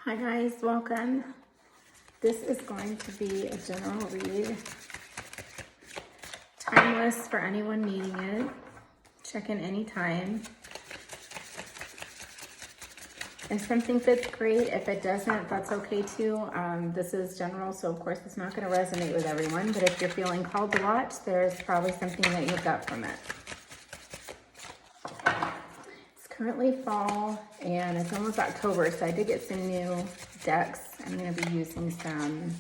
Hi guys, welcome. This is going to be a general read. Timeless for anyone needing it. Check in anytime. If something fits, great. If it doesn't, that's okay too. This is general, so of course it's not going to resonate with everyone, but if you're feeling called to watch, there's probably something that you'll get from it. Currently fall and it's almost October, so I did get some new decks. I'm going to be using some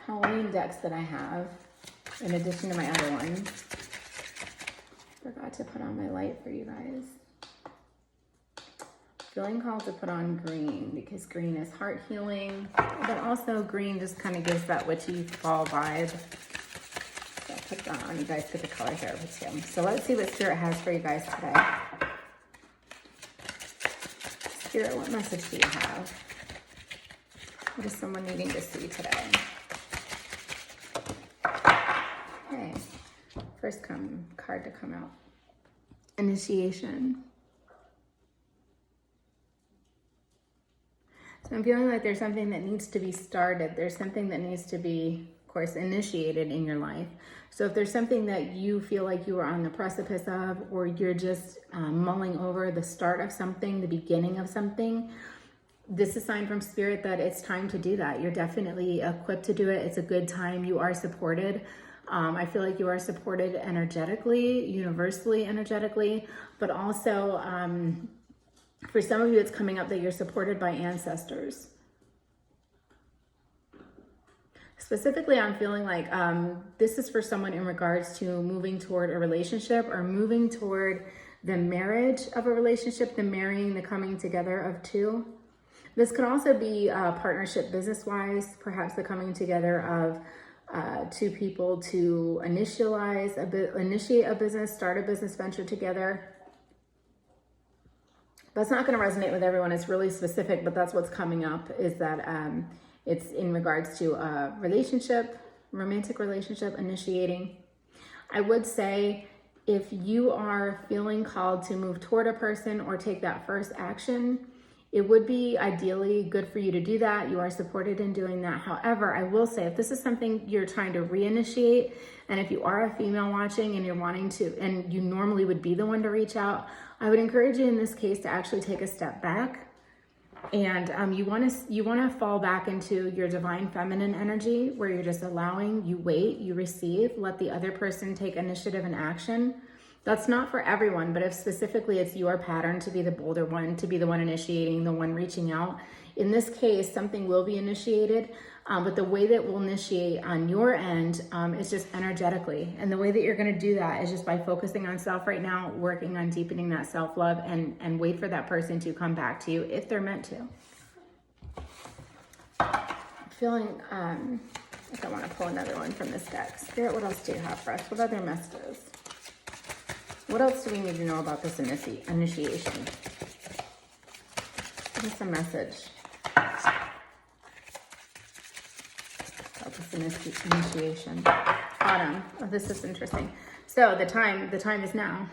Halloween decks that I have in addition to my other ones. Forgot to put on my light for you guys. Feeling called to put on green because green is heart healing, but also green just kind of gives that witchy fall vibe. So I'll put that on. You guys get the color here too. So let's see what Spirit has for you guys today. Spirit, what message do you have? What is someone needing to see today? Okay, first card to come out. Initiation. So I'm feeling like there's something that needs to be started. There's something that needs to be, of course, initiated in your life. So if there's something that you feel like you are on the precipice of, or you're just mulling over the start of something, the beginning of something, this is a sign from Spirit that it's time to do that. You're definitely equipped to do it. It's a good time. You are supported. I feel like you are supported energetically, universally energetically, but also for some of you, it's coming up that you're supported by ancestors. Specifically, I'm feeling like this is for someone in regards to moving toward a relationship or moving toward the marriage of a relationship, the marrying, the coming together of two. This could also be partnership business-wise, perhaps the coming together of two people to initiate a business, start a business venture together. That's not going to resonate with everyone. It's really specific, but that's what's coming up is that it's in regards to a relationship, romantic relationship, initiating. I would say if you are feeling called to move toward a person or take that first action, it would be ideally good for you to do that. You are supported in doing that. However, I will say if this is something you're trying to reinitiate, and if you are a female watching and you're wanting to, and you normally would be the one to reach out, I would encourage you in this case to actually take a step back. And you want to fall back into your divine feminine energy where you're just allowing, you wait, you receive, let the other person take initiative and action. That's not for everyone, but if specifically it's your pattern to be the bolder one, to be the one initiating, the one reaching out. In this case, something will be initiated, but the way that we'll initiate on your end is just energetically. And the way that you're going to do that is just by focusing on self right now, working on deepening that self-love, and wait for that person to come back to you if they're meant to. I'm feeling like I want to pull another one from this deck. Spirit, what else do you have for us? What other messages? What else do we need to know about this initiation? What is the message about this initiation? Autumn. Oh, this is interesting. So the time is now.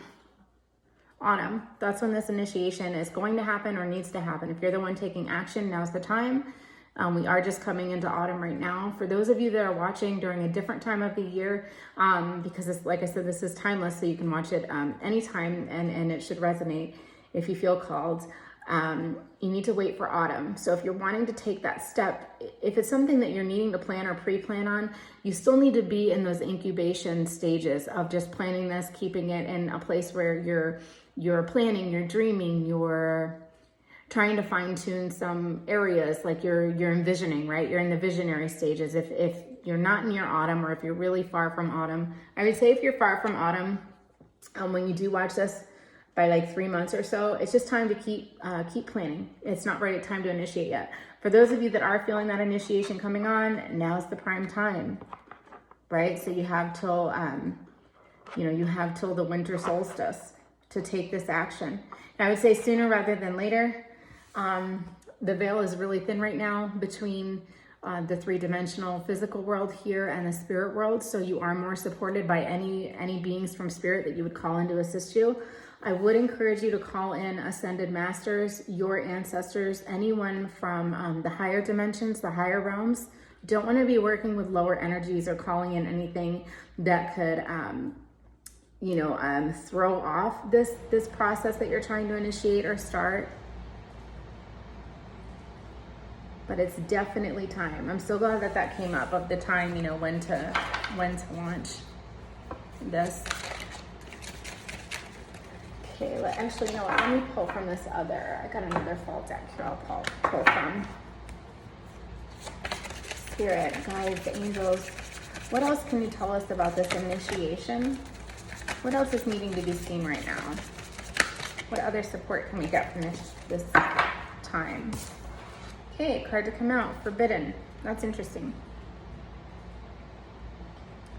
Autumn. That's when this initiation is going to happen or needs to happen. If you're the one taking action, now's the time. We are just coming into autumn right now. For those of you that are watching during a different time of the year, because it's, like I said, this is timeless, so you can watch it anytime and it should resonate if you feel called. You need to wait for autumn. So if you're wanting to take that step, if it's something that you're needing to plan or pre-plan on, you still need to be in those incubation stages of just planning this, keeping it in a place where you're planning, you're dreaming, you're trying to fine tune some areas, like you're envisioning, right? You're in the visionary stages. If you're not near autumn, or if you're really far from autumn, I would say if you're far from autumn, when you do watch this by like 3 months or so, it's just time to keep planning. It's not right time to initiate yet. For those of you that are feeling that initiation coming on, now's the prime time, right? So you have till, you have till the winter solstice to take this action. And I would say sooner rather than later. The veil is really thin right now between the three-dimensional physical world here and the spirit world, so you are more supported by any beings from spirit that you would call in to assist you. I would encourage you to call in ascended masters, your ancestors, anyone from the higher dimensions, the higher realms. Don't want to be working with lower energies or calling in anything that could, throw off this process that you're trying to initiate or start. But it's definitely time. I'm so glad that came up, of the time, when to launch this. Okay, actually, you know what? Let me pull from this other. I got another fall deck here. I'll pull from. Spirit, guides, angels. What else can you tell us about this initiation? What else is needing to be seen right now? What other support can we get from this time? Okay, card to come out, forbidden. That's interesting.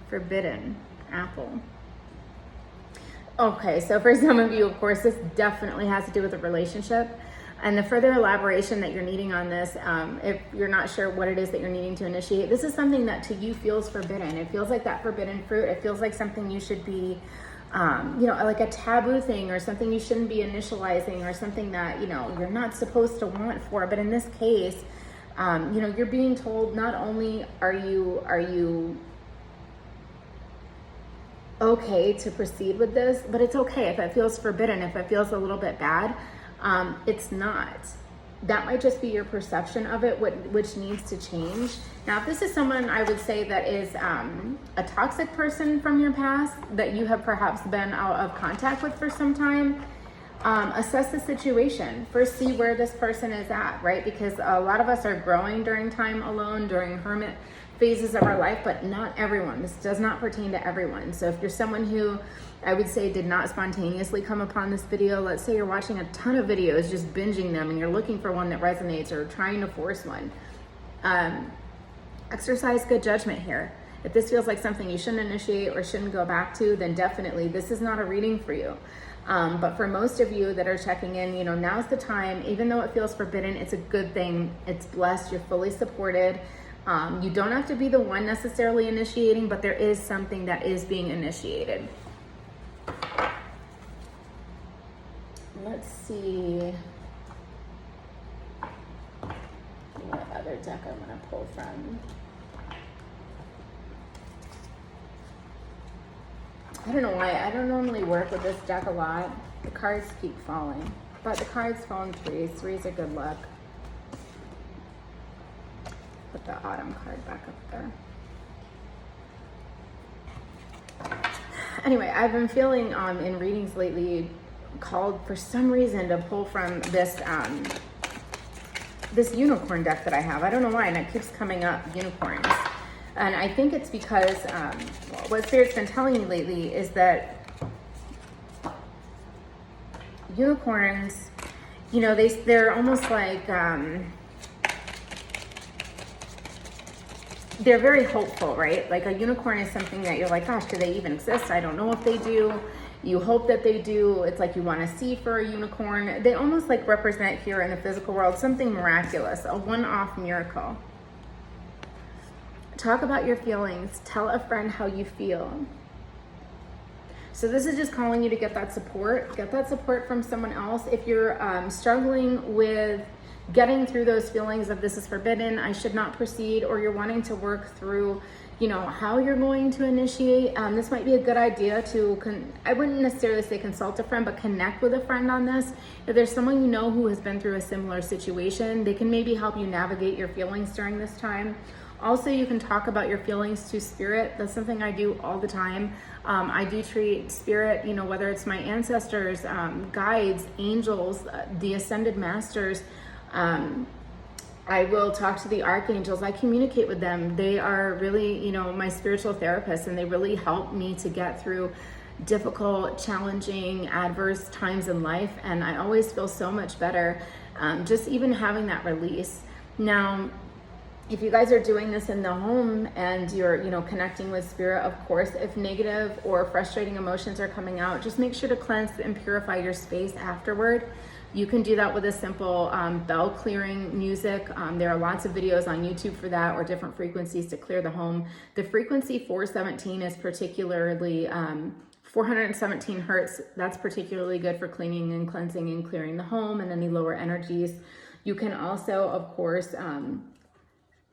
Forbidden, apple. Okay, so for some of you, of course, this definitely has to do with a relationship. And the further elaboration that you're needing on this, if you're not sure what it is that you're needing to initiate, this is something that to you feels forbidden. It feels like that forbidden fruit. It feels like something you should be, like a taboo thing, or something you shouldn't be initializing, or something that, you're not supposed to want for. But in this case, you're being told, not only are you okay to proceed with this, but it's okay if it feels forbidden, if it feels a little bit bad. It's not. That might just be your perception of it, which needs to change. Now, if this is someone, I would say, that is a toxic person from your past that you have perhaps been out of contact with for some time, assess the situation. First, see where this person is at, right? Because a lot of us are growing during time alone, during hermit phases of our life, but not everyone. This does not pertain to everyone. So if you're someone who, I would say, did not spontaneously come upon this video, let's say you're watching a ton of videos, just binging them, and you're looking for one that resonates or trying to force one, exercise good judgment here. If this feels like something you shouldn't initiate or shouldn't go back to, then definitely this is not a reading for you. But for most of you that are checking in, now's the time. Even though it feels forbidden, it's a good thing. It's blessed. You're fully supported. You don't have to be the one necessarily initiating, but there is something that is being initiated. Let's see what other deck I'm going to pull from. I don't know why. I don't normally work with this deck a lot. The cards keep falling, but the cards fall in threes. Threes are good luck. Put the autumn card back up there. Anyway, I've been feeling in readings lately called for some reason to pull from this this unicorn deck that I have. I don't know why, and it keeps coming up, unicorns. And I think it's because what Spirit's been telling me lately is that unicorns, they're almost like they're very hopeful, right? Like a unicorn is something that you're like, gosh, do they even exist? I don't know if they do. You hope that they do. It's like you want to see for a unicorn. They almost like represent here in the physical world something miraculous, a one-off miracle. Talk about your feelings. Tell a friend how you feel. So this is just calling you to get that support. Get that support from someone else. If you're struggling with getting through those feelings of this is forbidden, I should not proceed, or you're wanting to work through, how you're going to initiate, this might be a good idea to, I wouldn't necessarily say consult a friend, but connect with a friend on this. If there's someone who has been through a similar situation, they can maybe help you navigate your feelings during this time. Also, you can talk about your feelings to spirit. That's something I do all the time. I do treat spirit, whether it's my ancestors, guides, angels, the ascended masters. I will talk to the archangels. I communicate with them. They are really, my spiritual therapists, and they really help me to get through difficult, challenging, adverse times in life. And I always feel so much better, just even having that release. Now, if you guys are doing this in the home and you're, connecting with spirit, of course, if negative or frustrating emotions are coming out, just make sure to cleanse and purify your space afterward. You can do that with a simple bell clearing music. There are lots of videos on YouTube for that, or different frequencies to clear the home. The frequency 417 is particularly 417 hertz, that's particularly good for cleaning and cleansing and clearing the home and any lower energies. You can also, of course,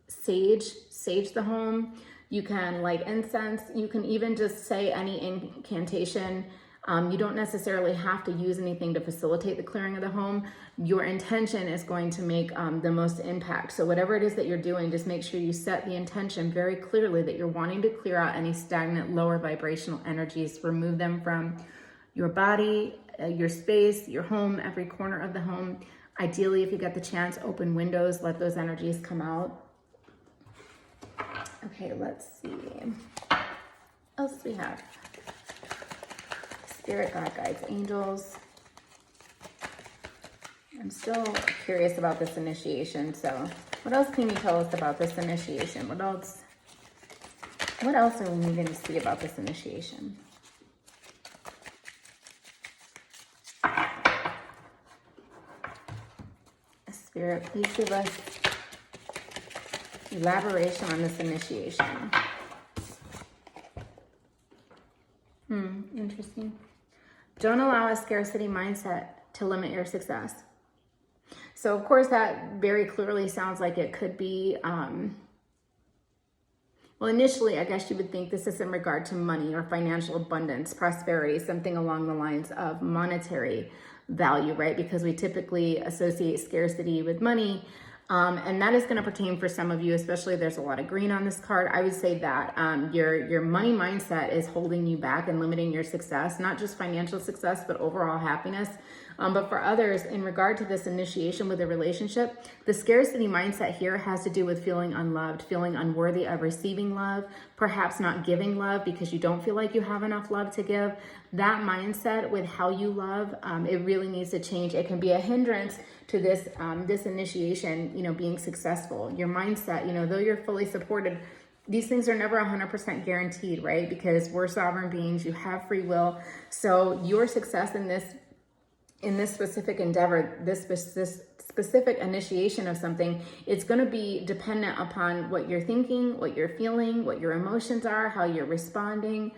sage the home. You can light incense. You can even just say any incantation. You don't necessarily have to use anything to facilitate the clearing of the home. Your intention is going to make the most impact. So whatever it is that you're doing, just make sure you set the intention very clearly that you're wanting to clear out any stagnant, lower vibrational energies, remove them from your body, your space, your home, every corner of the home. Ideally, if you get the chance, open windows, let those energies come out. Okay, let's see. What else do we have? Spirit, God, guides, angels. I'm still curious about this initiation. So what else can you tell us about this initiation? What else are we needing to see about this initiation? Spirit, please give us elaboration on this initiation. Interesting. Don't allow a scarcity mindset to limit your success. So of course that very clearly sounds like it could be, well, initially I guess you would think this is in regard to money or financial abundance, prosperity, something along the lines of monetary value, right? Because we typically associate scarcity with money. And that is going to pertain for some of you, especially there's a lot of green on this card. I would say that your money mindset is holding you back and limiting your success, not just financial success, but overall happiness. But for others, in regard to this initiation with a relationship, the scarcity mindset here has to do with feeling unloved, feeling unworthy of receiving love, perhaps not giving love because you don't feel like you have enough love to give. That mindset with how you love, it really needs to change. It can be a hindrance to this this initiation, being successful. Your mindset, though you're fully supported, these things are never 100% guaranteed, right? Because we're sovereign beings, you have free will. So your success in this specific endeavor, this specific initiation of something, it's going to be dependent upon what you're thinking, what you're feeling, what your emotions are, how you're responding.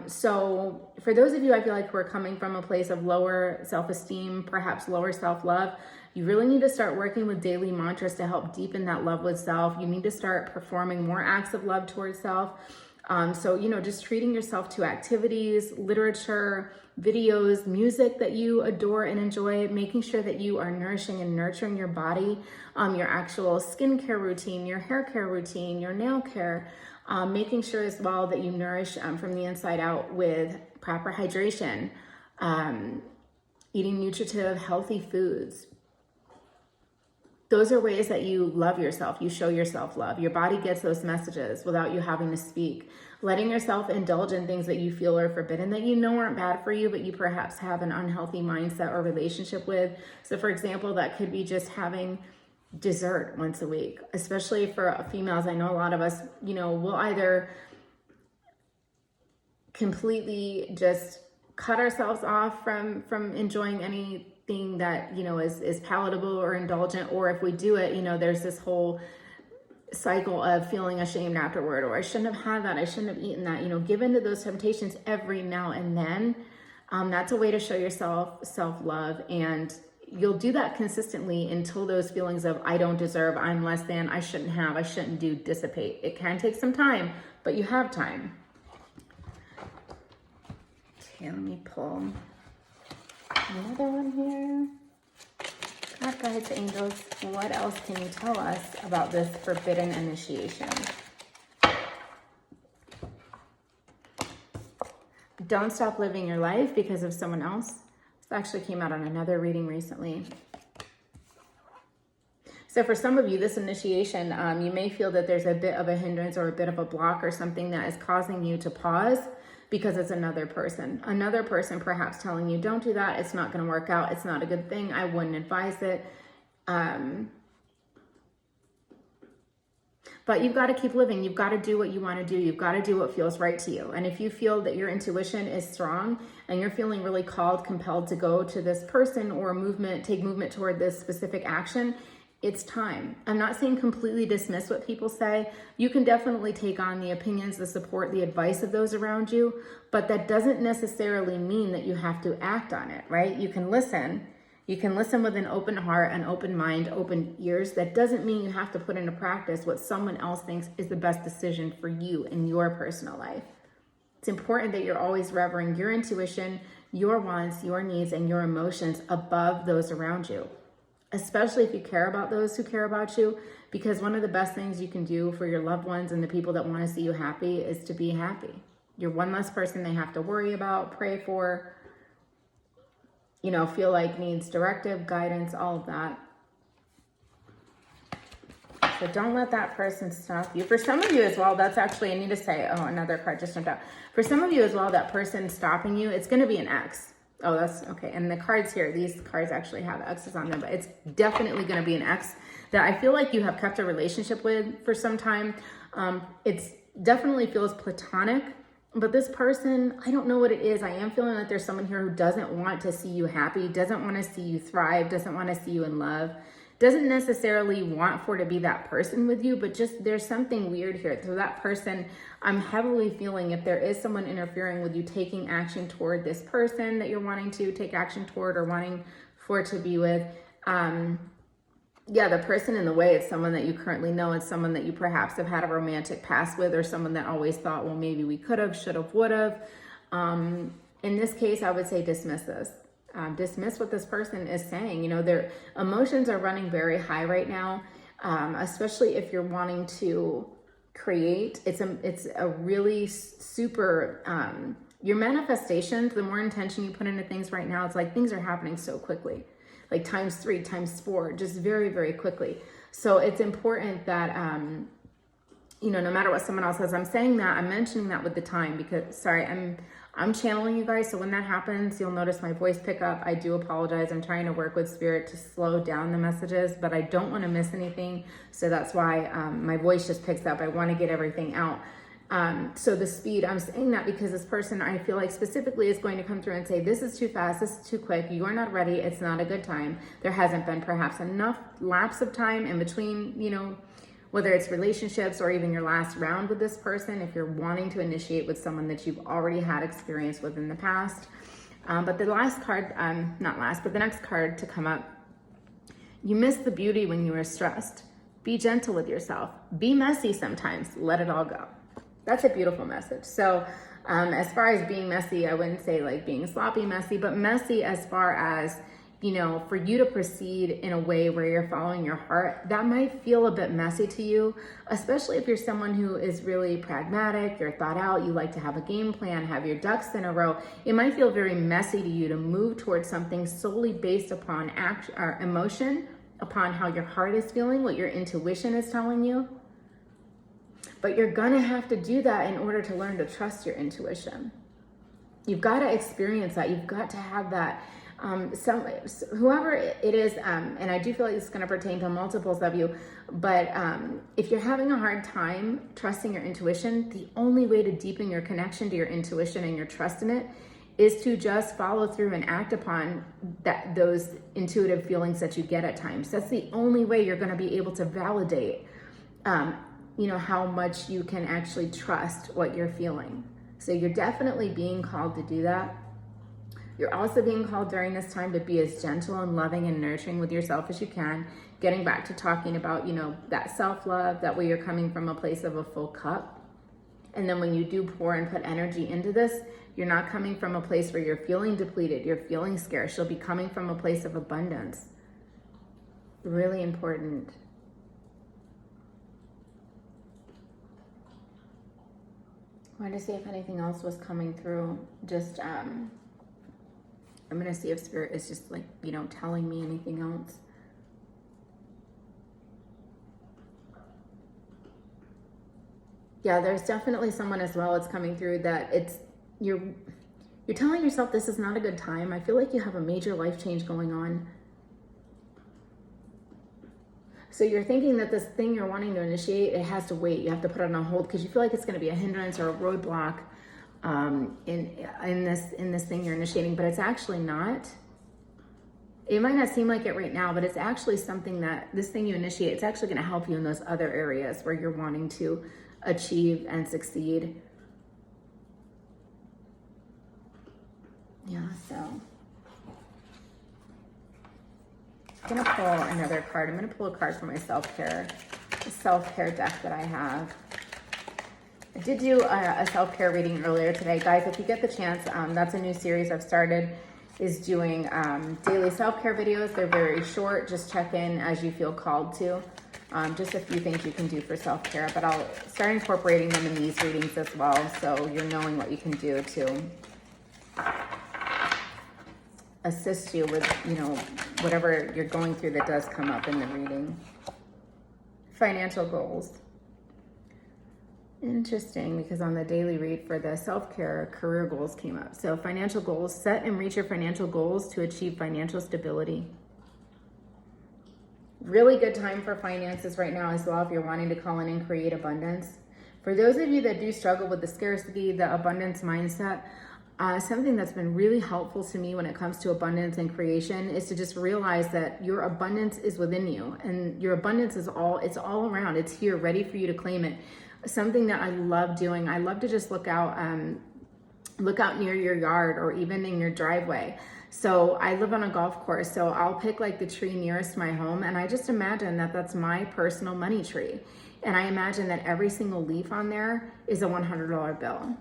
So for those of you, I feel like who are coming from a place of lower self-esteem, perhaps lower self-love, you really need to start working with daily mantras to help deepen that love with self. You need to start performing more acts of love towards self. So, just treating yourself to activities, literature, videos, music that you adore and enjoy, making sure that you are nourishing and nurturing your body, your actual skincare routine, your hair care routine, your nail care, making sure as well that you nourish from the inside out with proper hydration, eating nutritive, healthy foods. Those are ways that you love yourself. You show yourself love. Your body gets those messages without you having to speak. Letting yourself indulge in things that you feel are forbidden, that you know aren't bad for you, but you perhaps have an unhealthy mindset or relationship with. So for example, that could be just having dessert once a week, especially for females. I know a lot of us, will either completely just cut ourselves off from enjoying anything that is palatable or indulgent, or if we do it, there's this whole cycle of feeling ashamed afterward, or I shouldn't have had that, I shouldn't have eaten that. Give into those temptations every now and then. That's a way to show yourself self-love, and you'll do that consistently until those feelings of I don't deserve, I'm less than, I shouldn't have, I shouldn't do dissipate. It can take some time, but you have time. Okay, let me pull another one here. God, guides, angels, what else can you tell us about this forbidden initiation? Don't stop living your life because of someone else. This actually came out on another reading recently. So for some of you, this initiation, you may feel that there's a bit of a hindrance or a bit of a block or something that is causing you to pause, because it's another person perhaps telling you, don't do that, it's not going to work out, it's not a good thing, I wouldn't advise it. But you've got to keep living. You've got to do what you want to do. You've got to do what feels right to you. And if you feel that your intuition is strong and you're feeling really compelled to go to this person or take movement toward this specific action, It's time. I'm not saying completely dismiss what people say. You can definitely take on the opinions, the support, the advice of those around you, but that doesn't necessarily mean that you have to act on it, right? You can listen. You can listen with an open heart, an open mind, open ears. That doesn't mean you have to put into practice what someone else thinks is the best decision for you in your personal life. It's important that you're always revering your intuition, your wants, your needs, and your emotions above those around you, especially if you care about those who care about you, because one of the best things you can do for your loved ones and the people that want to see you happy is to be happy. You're one less person they have to worry about, pray for, feel like needs directive, guidance, all of that. So don't let that person stop you. For some of you as well, that's actually, I need to say, another card just jumped out. For some of you as well, that person stopping you, it's going to be an ex. Oh, that's okay. And the cards here, these cards actually have X's on them, but it's definitely going to be an ex that I feel like you have kept a relationship with for some time. It's definitely feels platonic, but this person, I don't know what it is. I am feeling like there's someone here who doesn't want to see you happy, doesn't want to see you thrive, doesn't want to see you in love, doesn't necessarily want for to be that person with you, but just there's something weird here. So that person, I'm heavily feeling if there is someone interfering with you taking action toward this person that you're wanting to take action toward or wanting for to be with, the person in the way is someone that you currently know. It's someone that you perhaps have had a romantic past with, or someone that always thought, well, maybe we could have, should have, would have. In this case, I would say dismiss this. Dismiss what this person is saying. Their emotions are running very high right now, especially if you're wanting to create. It's a really super, your manifestations, the more intention you put into things right now, it's like things are happening so quickly, like times 3, times 4, just very, very quickly. So it's important that, no matter what someone else says, I'm saying that, I'm mentioning that with the time because, sorry, I'm channeling you guys. So when that happens, you'll notice my voice pick up. I do apologize. I'm trying to work with spirit to slow down the messages, but I don't want to miss anything. So that's why my voice just picks up. I want to get everything out. So the speed, I'm saying that because this person, I feel like specifically is going to come through and say, this is too fast. This is too quick. You're not ready. It's not a good time. There hasn't been perhaps enough lapse of time in between, whether it's relationships or even your last round with this person, if you're wanting to initiate with someone that you've already had experience with in the past. But the last card, the next card to come up, you miss the beauty when you are stressed. Be gentle with yourself. Be messy sometimes. Let it all go. That's a beautiful message. So as far as being messy, I wouldn't say like being sloppy messy, but messy as far as, for you to proceed in a way where you're following your heart, that might feel a bit messy to you, especially if you're someone who is really pragmatic, you're thought out, you like to have a game plan, have your ducks in a row. It might feel very messy to you to move towards something solely based upon action or emotion, upon how your heart is feeling, what your intuition is telling you. But you're gonna have to do that in order to learn to trust your intuition. You've got to experience that. You've got to have that. Whoever it is, and I do feel like this is going to pertain to multiples of you, but if you're having a hard time trusting your intuition, the only way to deepen your connection to your intuition and your trust in it is to just follow through and act upon those intuitive feelings that you get at times. That's the only way you're going to be able to validate, how much you can actually trust what you're feeling. So you're definitely being called to do that. You're also being called during this time to be as gentle and loving and nurturing with yourself as you can. Getting back to talking about, that self-love, that way you're coming from a place of a full cup. And then when you do pour and put energy into this, you're not coming from a place where you're feeling depleted, you're feeling scarce. You'll be coming from a place of abundance. Really important. I wanted to see if anything else was coming through. Just, I'm going to see if Spirit is just like, telling me anything else. Yeah, there's definitely someone as well that's coming through that you're telling yourself this is not a good time. I feel like you have a major life change going on. So you're thinking that this thing you're wanting to initiate, it has to wait. You have to put it on hold because you feel like it's going to be a hindrance or a roadblock in this thing you're initiating, but it's actually not. It might not seem like it right now, but it's actually something that this thing you initiate, it's actually going to help you in those other areas where you're wanting to achieve and succeed. Yeah, so I'm going to pull another card. I'm going to pull a card for my self-care deck that I have. I did do a self-care reading earlier today. Guys, if you get the chance, that's a new series I've started, is doing daily self-care videos. They're very short. Just check in as you feel called to. Just a few things you can do for self-care, but I'll start incorporating them in these readings as well, so you're knowing what you can do to assist you with, you know, whatever you're going through that does come up in the reading. Financial goals. Interesting, because on the daily read for the self-care, career goals came up. So financial goals, set and reach your financial goals to achieve financial stability. Really good time for finances right now as well if you're wanting to call in and create abundance. For those of you that do struggle with the scarcity, the abundance mindset, something that's been really helpful to me when it comes to abundance and creation is to just realize that your abundance is within you, and your abundance is it's all around. It's here, ready for you to claim it. Something that I love doing, I love to just look out near your yard or even in your driveway. So I live on a golf course, so I'll pick like the tree nearest my home, and I just imagine that that's my personal money tree. And I imagine that every single leaf on there is a $100 bill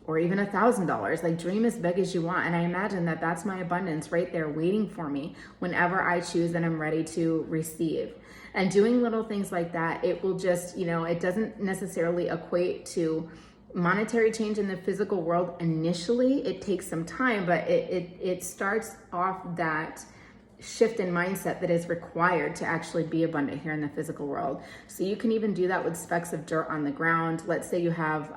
or even $1,000. Like, dream as big as you want. And I imagine that that's my abundance right there waiting for me whenever I choose and I'm ready to receive. And doing little things like that, it will just, you know, it doesn't necessarily equate to monetary change in the physical world initially. It takes some time, but it starts off that shift in mindset that is required to actually be abundant here in the physical world. So you can even do that with specks of dirt on the ground. Let's say you have,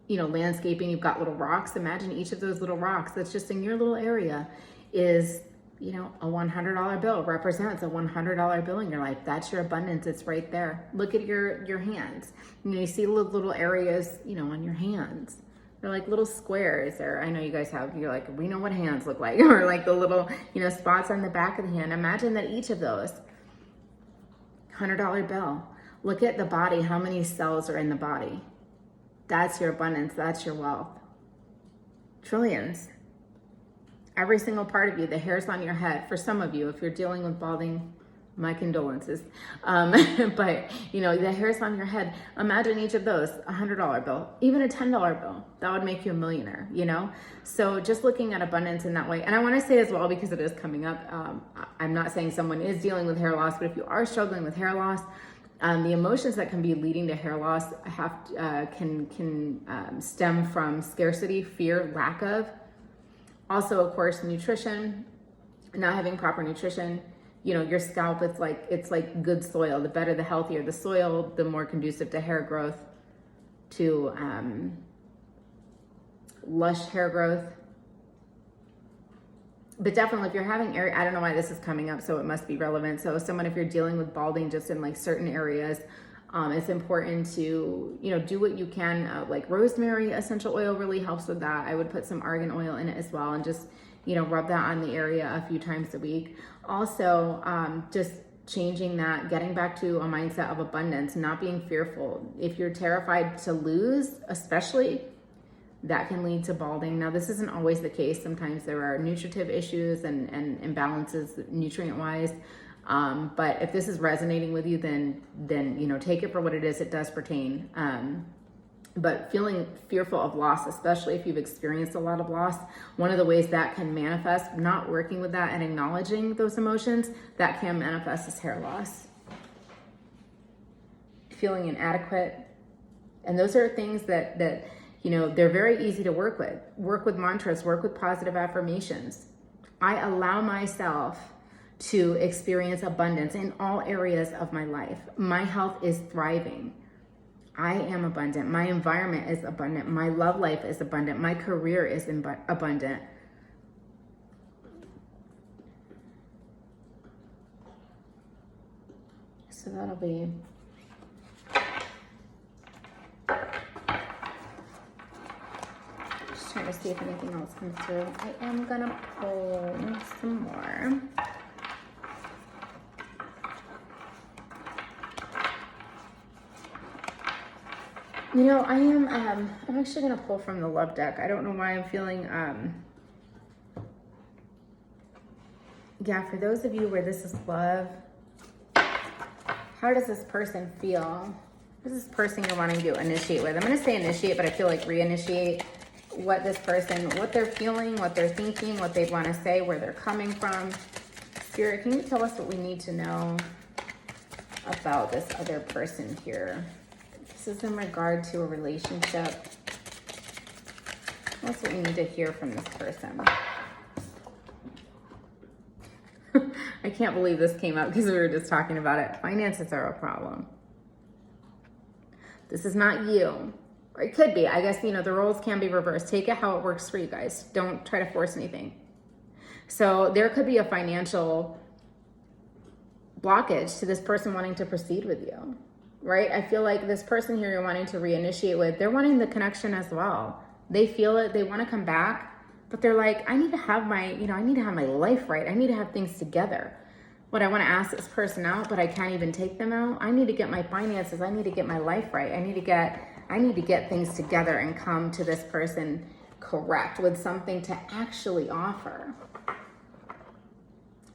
you know, landscaping, you've got little rocks. Imagine each of those little rocks that's just in your little area is, you know, a $100 bill, represents a $100 bill in your life. That's your abundance. It's right there. Look at your hands. You know, you see little areas, you know, on your hands. They're like little squares, or I know you guys have, you're like, we know what hands look like, or like the little, you know, spots on the back of the hand. Imagine that each of those, $100 bill. Look at the body, how many cells are in the body. That's your abundance, that's your wealth. Trillions. Every single part of you, the hairs on your head, for some of you, if you're dealing with balding, my condolences. But, you know, the hairs on your head, imagine each of those, a $100 bill, even a $10 bill, that would make you a millionaire, you know? So just looking at abundance in that way. And I want to say as well, because it is coming up, I'm not saying someone is dealing with hair loss, but if you are struggling with hair loss, the emotions that can be leading to hair loss can stem from scarcity, fear, lack of. Also, of course, nutrition, not having proper nutrition. You know, your scalp, it's like good soil. The better, the healthier the soil, the more conducive to hair growth, to lush hair growth. But definitely, if you're having I don't know why this is coming up, so it must be relevant. So someone, if you're dealing with balding just in like certain areas, it's important to, you know, do what you can. Like rosemary essential oil really helps with that. I would put some argan oil in it as well, and just, you know, rub that on the area a few times a week. Also, just changing that, getting back to a mindset of abundance, not being fearful. If you're terrified to lose, especially, that can lead to balding. Now, this isn't always the case. Sometimes there are nutritive issues and imbalances nutrient-wise. But if this is resonating with you, then, you know, take it for what it is. It does pertain. But feeling fearful of loss, especially if you've experienced a lot of loss, one of the ways that can manifest, not working with that and acknowledging those emotions, that can manifest as hair loss. Feeling inadequate. And those are things that, you know, they're very easy to work with. Work with mantras, work with positive affirmations. I allow myself to experience abundance in all areas of my life. My health is thriving. I am abundant. My environment is abundant. My love life is abundant. My career is abundant. So that'll be... Just trying to see if anything else comes through. I am gonna pull some more. You know, I'm actually gonna pull from the love deck. I don't know why I'm feeling, yeah, for those of you where this is love, how does this person feel? What is this person you're wanting to initiate with? I'm gonna say initiate, but I feel like reinitiate. What this person, what they're feeling, what they're thinking, what they want to say, where they're coming from. Spirit, can you tell us what we need to know about this other person here? This is in regard to a relationship. That's what we need to hear from this person. I can't believe this came up because we were just talking about it. Finances are a problem. This is not you. Or it could be. I guess, you know, the roles can be reversed. Take it how it works for you guys. Don't try to force anything. So there could be a financial blockage to this person wanting to proceed with you, right? I feel like this person here you're wanting to reinitiate with, they're wanting the connection as well. They feel it. They want to come back, but they're like, I need to have my, you know, I need to have my life right. I need to have things together. What I want to ask this person out, but I can't even take them out. I need to get my finances. I need to get my life right. I need to get things together and come to this person correct with something to actually offer.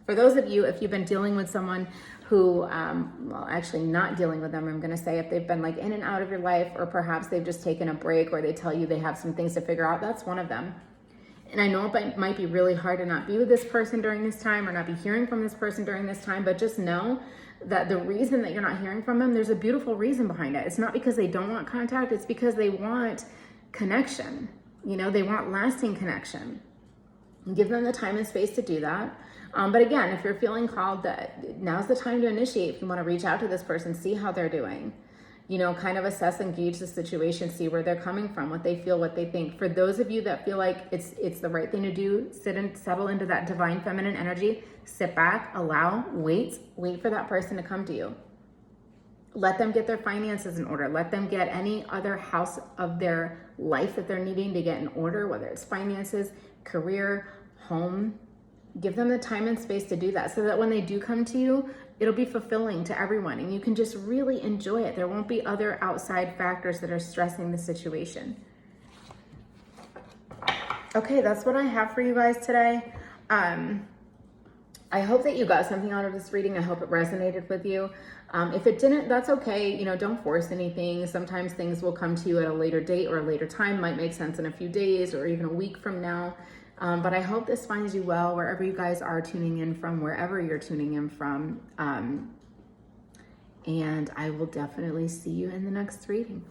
For those of you, if you've been dealing with someone who, well, actually not dealing with them, I'm going to say if they've been like in and out of your life, or perhaps they've just taken a break, or they tell you they have some things to figure out, that's one of them. And I know it might be really hard to not be with this person during this time, or not be hearing from this person during this time, but just know that the reason that you're not hearing from them, there's a beautiful reason behind it. It's not because they don't want contact, it's because they want connection. You know, they want lasting connection. Give them the time and space to do that. But again, if you're feeling called, that now's the time to initiate. If you want to reach out to this person, see how they're doing. You know, kind of assess and gauge the situation, see where they're coming from, what they feel, what they think. For those of you that feel like it's the right thing to do, settle into that divine feminine energy, sit back, allow, wait for that person to come to you. Let them get their finances in order. Let them get any other house of their life that they're needing to get in order, whether it's finances, career, home. Give them the time and space to do that so that when they do come to you, it'll be fulfilling to everyone and you can just really enjoy it. There won't be other outside factors that are stressing the situation. Okay, that's what I have for you guys today. I hope that you got something out of this reading. I hope it resonated with you. If it didn't, that's okay. You know, don't force anything. Sometimes things will come to you at a later date or a later time. Might make sense in a few days or even a week from now. But I hope this finds you well wherever you guys are tuning in from, wherever you're tuning in from. And I will definitely see you in the next reading.